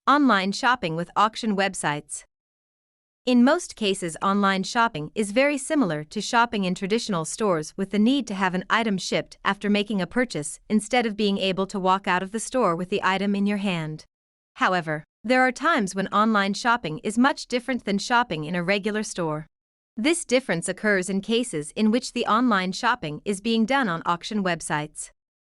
Online shopping with auction websites. In most cases, online shopping is very similar to shopping in traditional stores, with the need to have an item shipped after making a purchase instead of being able to walk out of the store with the item in your hand. However, there are times when online shopping is much different than shopping in a regular store. This difference occurs in cases in which the online shopping is being done on auction websites.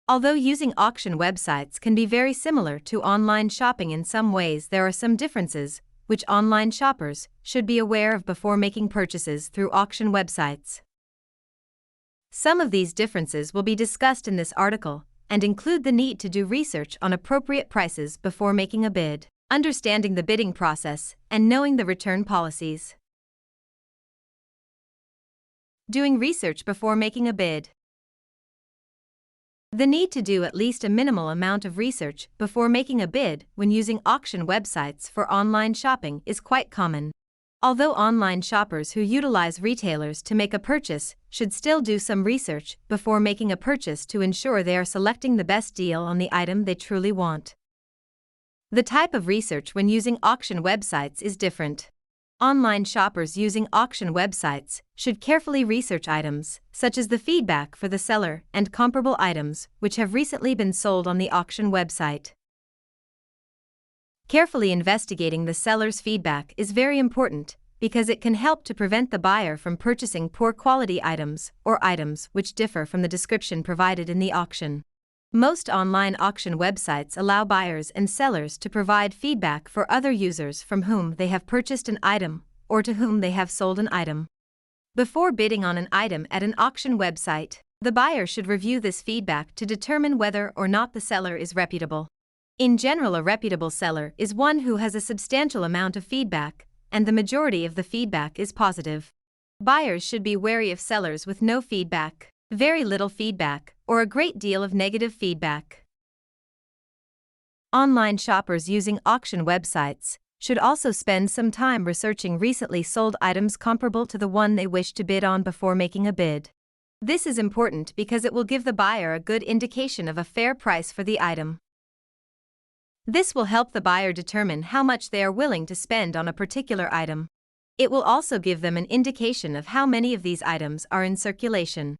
Although using auction websites can be very similar to online shopping in some ways, there are some differences which online shoppers should be aware of before making purchases through auction websites. Some of these differences will be discussed in this article and include the need to do research on appropriate prices before making a bid, understanding the bidding process, and knowing the return policies. Doing research before making a bid. The need to do at least a minimal amount of research before making a bid when using auction websites for online shopping is quite common. Although online shoppers who utilize retailers to make a purchase should still do some research before making a purchase to ensure they are selecting the best deal on the item they truly want. The type of research when using auction websites is different. Online shoppers using auction websites should carefully research items, such as the feedback for the seller and comparable items which have recently been sold on the auction website. Carefully investigating the seller's feedback is very important because it can help to prevent the buyer from purchasing poor quality items or items which differ from the description provided in the auction. Most online auction websites allow buyers and sellers to provide feedback for other users from whom they have purchased an item or to whom they have sold an item. Before bidding on an item at an auction website, the buyer should review this feedback to determine whether or not the seller is reputable. In general, a reputable seller is one who has a substantial amount of feedback, and the majority of the feedback is positive. Buyers should be wary of sellers with no feedback, very little feedback, or a great deal of negative feedback. Online shoppers using auction websites should also spend some time researching recently sold items comparable to the one they wish to bid on before making a bid. This is important because it will give the buyer a good indication of a fair price for the item. This will help the buyer determine how much they are willing to spend on a particular item. It will also give them an indication of how many of these items are in circulation.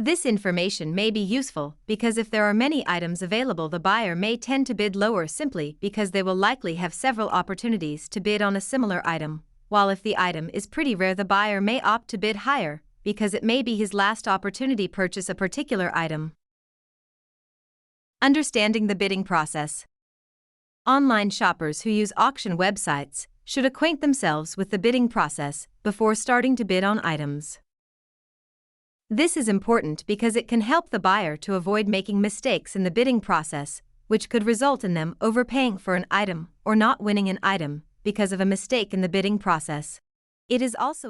This information may be useful because if there are many items available, the buyer may tend to bid lower simply because they will likely have several opportunities to bid on a similar item, while if the item is pretty rare, the buyer may opt to bid higher because it may be his last opportunity to purchase a particular item. Understanding the bidding process. Online shoppers who use auction websites should acquaint themselves with the bidding process before starting to bid on items. This is important because it can help the buyer to avoid making mistakes in the bidding process, which could result in them overpaying for an item or not winning an item because of a mistake in the bidding process. It is also